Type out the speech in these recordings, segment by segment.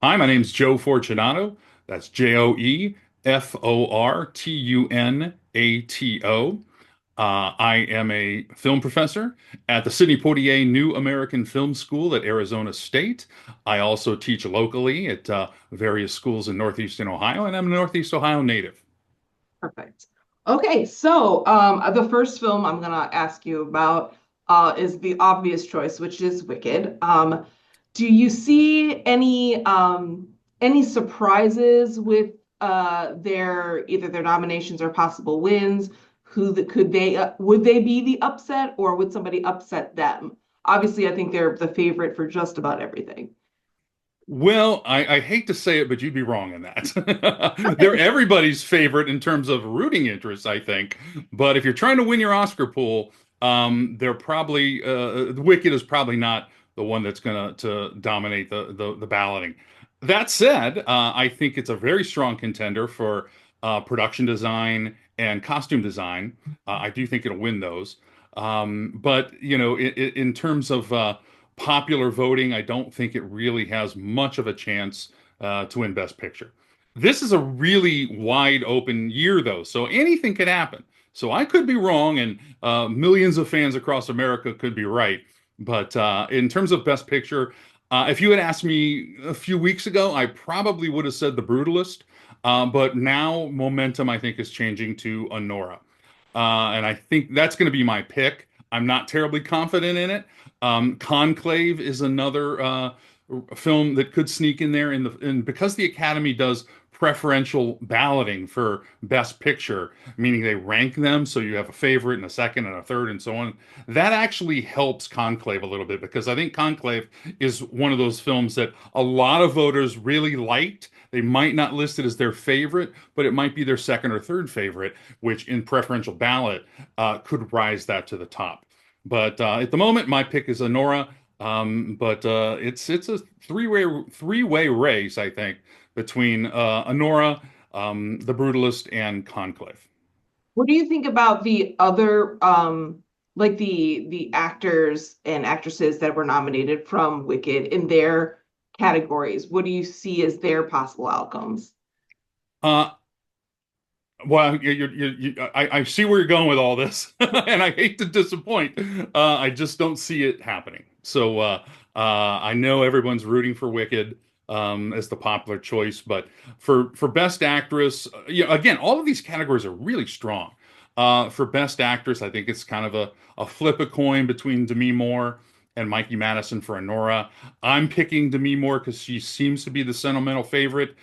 Hi, my name's Joe Fortunato. That's Joefortunato. I am a film professor at the Sidney Poitier New American Film School at Arizona State. I also teach locally at various schools in Northeastern Ohio, and I'm a Northeast Ohio native. Perfect. Okay, so the first film I'm gonna ask you about is the obvious choice, which is Wicked. Do you see any surprises with their either their nominations or possible wins? Could they would they be the upset, or would somebody upset them? Obviously, I think they're the favorite for just about everything. Well, I hate to say it, but you'd be wrong in that. They're everybody's favorite in terms of rooting interest, I think. But if you're trying to win your Oscar pool, they're probably Wicked is probably not the one that's gonna to dominate the balloting. That said, I think it's a very strong contender for production design and costume design. I do think it'll win those. But in terms of popular voting, I don't think it really has much of a chance to win Best Picture. This is a really wide open year, though, so anything could happen. So I could be wrong, and millions of fans across America could be right. But in terms of Best Picture, if you had asked me a few weeks ago, I probably would have said The Brutalist. But now momentum, I think, is changing to Honora. And I think that's going to be my pick. I'm not terribly confident in it. Conclave is another film that could sneak in there and because the Academy does preferential balloting for Best Picture, meaning they rank them so you have a favorite and a second and a third and so on. That actually helps Conclave a little bit because I think Conclave is one of those films that a lot of voters really liked. They might not list it as their favorite, but it might be their second or third favorite, which in preferential ballot could rise that to the top. But at the moment, my pick is Honora. But it's a three-way race, I think, between Honora, The Brutalist, and Conclave. What do you think about the other like the actors and actresses that were nominated from Wicked in their categories? What do you see as their possible outcomes? Uh, well, I see where you're going with all this, and I hate to disappoint. I just don't see it happening. So I know everyone's rooting for Wicked as the popular choice, but for Best Actress, again, all of these categories are really strong. For Best Actress, I think it's kind of a flip a coin between Demi Moore and Mikey Madison for Honora. I'm picking Demi Moore because she seems to be the sentimental favorite.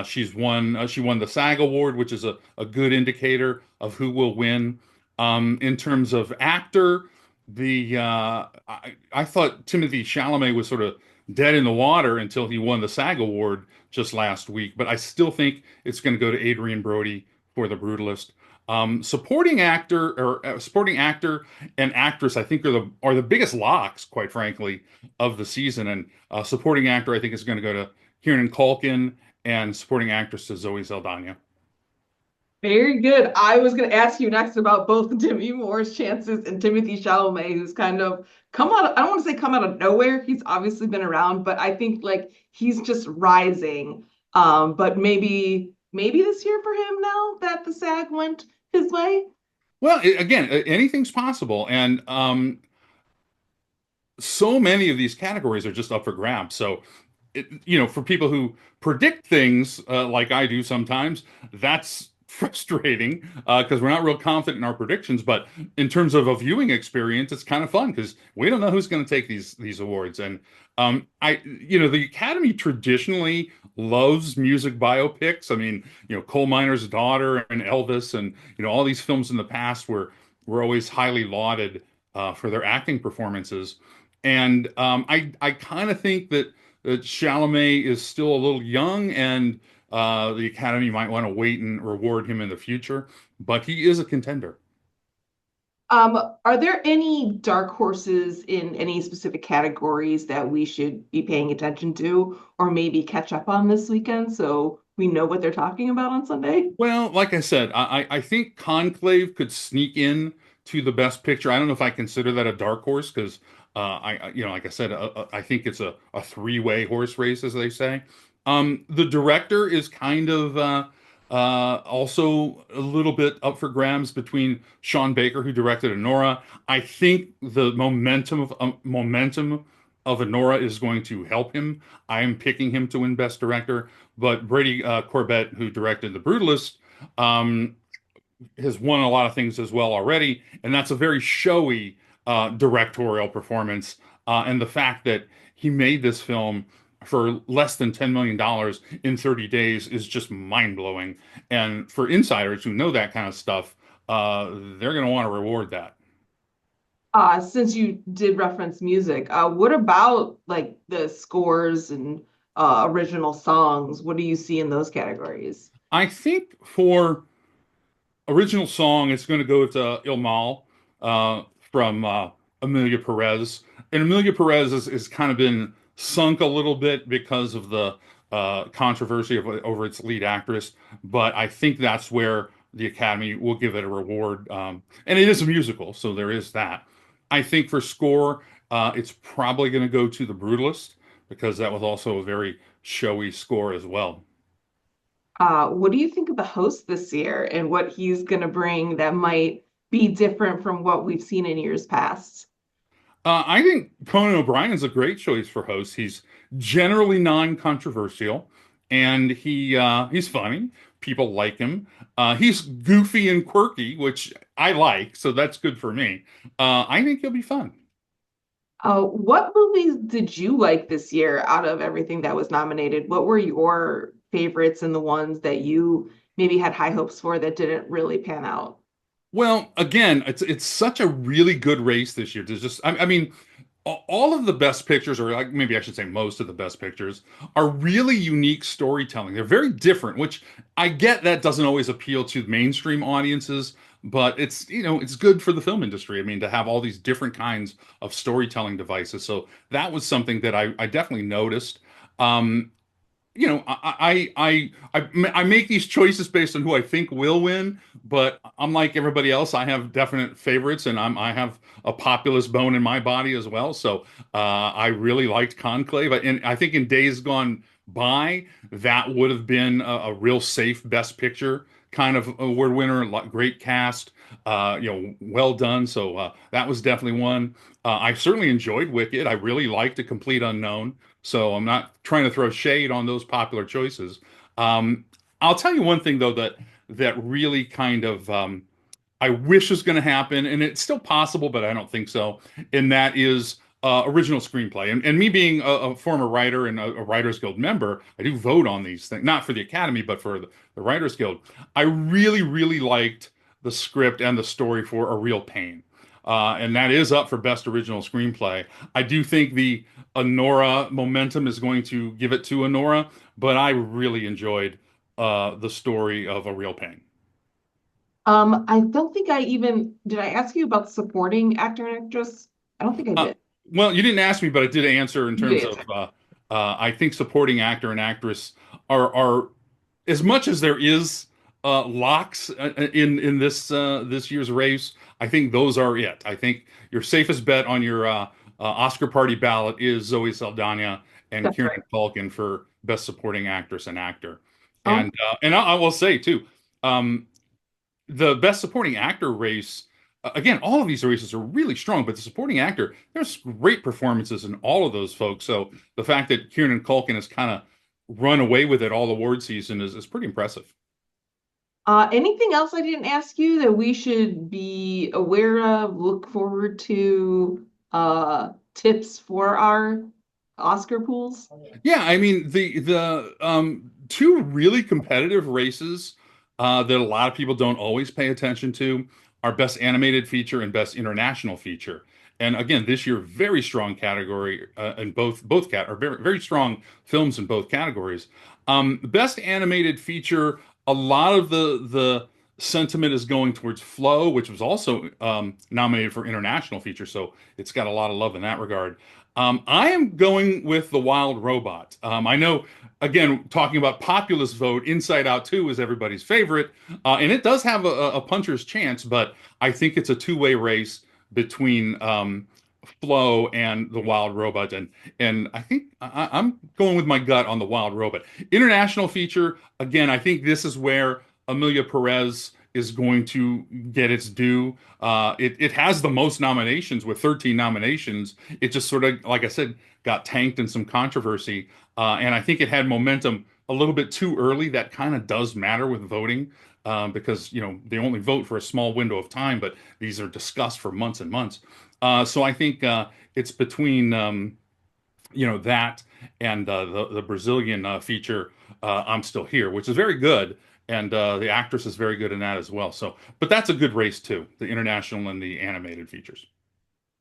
She won the SAG Award, which is a good indicator of who will win. In terms of actor, I thought Timothy Chalamet was sort of dead in the water until he won the SAG Award just last week, but I still think it's going to go to Adrian Brody for The Brutalist. Supporting actor and actress, I think are the biggest locks, quite frankly, of the season. And supporting actor, I think, is going to go to Kieran Culkin, and supporting actress to Zoe Saldana. Very good. I was going to ask you next about both Demi Moore's chances and Timothy Chalamet, who's kind of come out. I don't want to say come out of nowhere. He's obviously been around, but I think like he's just rising. But maybe this year for him now that the SAG went his way. Well, again, anything's possible, and so many of these categories are just up for grabs. So, for people who predict things like I do sometimes, that's frustrating because we're not real confident in our predictions. But in terms of a viewing experience, it's kind of fun because we don't know who's going to take these awards. And the Academy traditionally loves music biopics. I mean, Coal Miner's Daughter and Elvis, and all these films in the past were always highly lauded for their acting performances. And I kind of think that Chalamet is still a little young, and the Academy might want to wait and reward him in the future. But he is a contender. Are there any dark horses in any specific categories that we should be paying attention to, or maybe catch up on this weekend so we know what they're talking about on Sunday? Well, like I said, I think Conclave could sneak in to the Best Picture. I don't know if I consider that a dark horse because like I said, I think it's a three-way horse race, as they say. The director is kind of also a little bit up for grabs between Sean Baker, who directed Anora. I think the momentum of Anora is going to help him. I am picking him to win Best Director, but Brady Corbett, who directed The Brutalist, um, has won a lot of things as well already, and that's a very showy directorial performance. And the fact that he made this film for less than $10 million in 30 days is just mind blowing. And for insiders who know that kind of stuff, they're going to want to reward that. Since you did reference music, what about like the scores and original songs? What do you see in those categories? I think for original song, it's going to go to Il Mal from Amelia Perez. And Amelia Perez has kind of been sunk a little bit because of the controversy over its lead actress. But I think that's where the Academy will give it a reward. And it is a musical, so there is that. I think for score, it's probably going to go to The Brutalist because that was also a very showy score as well. What do you think of the host this year and what he's going to bring that might be different from what we've seen in years past? I think Conan O'Brien's a great choice for host. He's generally non-controversial, and he's funny. People like him. He's goofy and quirky, which I like, so that's good for me. I think he'll be fun. What movies did you like this year out of everything that was nominated? What were your favorites and the ones that you maybe had high hopes for that didn't really pan out? Well, again, it's such a really good race this year. There's just, I mean, all of the best pictures, or like maybe I should say most of the best pictures, are really unique storytelling. They're very different, which I get that doesn't always appeal to mainstream audiences, but it's good for the film industry. I mean, to have all these different kinds of storytelling devices. So that was something that I definitely noticed. Um, I make these choices based on who I think will win, but I'm like everybody else. I have definite favorites, and I have a populist bone in my body as well. So I really liked Conclave, and I think in days gone by, that would have been a real safe Best Picture kind of award winner. Great cast, well done. So that was definitely one. I certainly enjoyed Wicked. I really liked A Complete Unknown. So I'm not trying to throw shade on those popular choices. Um, I'll tell you one thing though that really kind of I wish is going to happen, and it's still possible, but I don't think so. And that is original screenplay. And me being a former writer and a Writers Guild member, I do vote on these things, not for the Academy, but for the Writers Guild. I really, really liked the script and the story for A Real Pain. And that is up for Best Original Screenplay. I do think the Honora momentum is going to give it to Honora, but I really enjoyed the story of A Real Pain. I don't think I even did I ask you about supporting actor and actress? I don't think I Uh, did. well, you didn't ask me, but I did answer in You terms did of answer. I think supporting actor and actress are as much as there is locks in this year's race. I think those are it. I think your safest bet on your Oscar party ballot is Zoe Saldana and That's Kieran right. Culkin for Best Supporting Actress and Actor. Oh, And I will say too. Um, the best supporting actor race, again, all of these races are really strong, but the supporting actor, there's great performances in all of those folks. So the fact that Kieran Culkin has kind of run away with it all award season is pretty impressive. anything else I didn't ask you that we should be aware of, look forward to, tips for our Oscar pools? Yeah, I mean the two really competitive races that a lot of people don't always pay attention to are Best Animated Feature and Best International Feature. And again, this year, very strong category in both cat or very very strong films in both categories. Best Animated Feature, a lot of the sentiment is going towards Flow, which was also nominated for International Feature, so it's got a lot of love in that regard. I am going with The Wild Robot. I know, again, talking about populist vote, Inside Out 2 is everybody's favorite, and it does have a puncher's chance, but I think it's a two-way race between Flo and the Wild Robot, and I think I'm going with my gut on the Wild Robot. International feature, again, I think this is where Amelia Perez is going to get its due. It has the most nominations with 13 nominations. It just sort of, like I said, got tanked in some controversy, and I think it had momentum a little bit too early. That kind of does matter with voting. Because they only vote for a small window of time, but these are discussed for months and months. So I think it's between that and the Brazilian feature "I'm Still Here," which is very good, and the actress is very good in that as well. So, but that's a good race too, the international and the animated features.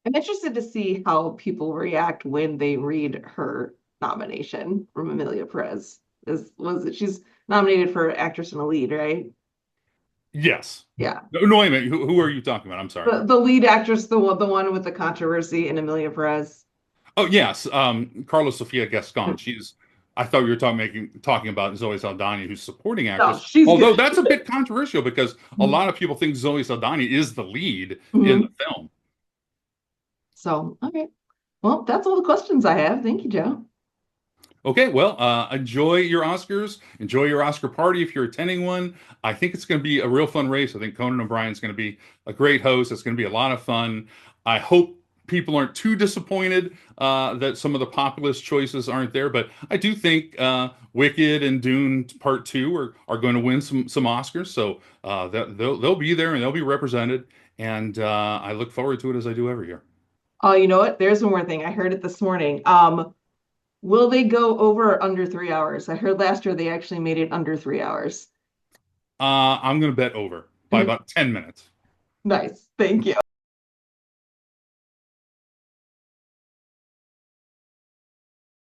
I'm interested to see how people react when they read her nomination from Amelia Perez. Was it she's nominated for actress in a lead, right? Yes. Yeah. No, no, wait a minute. Who are you talking about? I'm sorry. The lead actress, the one with the controversy in Amelia Perez. Oh yes, Carlos Sofia Gascon. She's. I thought you were talking about Zoe Saldana, who's supporting No, actress. she's Although good. that's a bit controversial because a lot of people think Zoe Saldana is the lead in Mhm. the film. So, okay. Well, that's all the questions I have. Thank you, Joe. Okay, well, enjoy your Oscars. Enjoy your Oscar party if you're attending one. I think it's going to be a real fun race. I think Conan O'Brien's going to be a great host. It's going to be a lot of fun. I hope people aren't too disappointed that some of the populist choices aren't there, but I do think Wicked and Dune Part Two are going to win some Oscars. So that they'll be there and they'll be represented. And I look forward to it as I do every year. Oh, you know what? There's one more thing. I heard it this morning. Will they go over or under 3 hours? I heard last year they actually made it under 3 hours. I'm going to bet over by about 10 minutes. Nice. Thank you.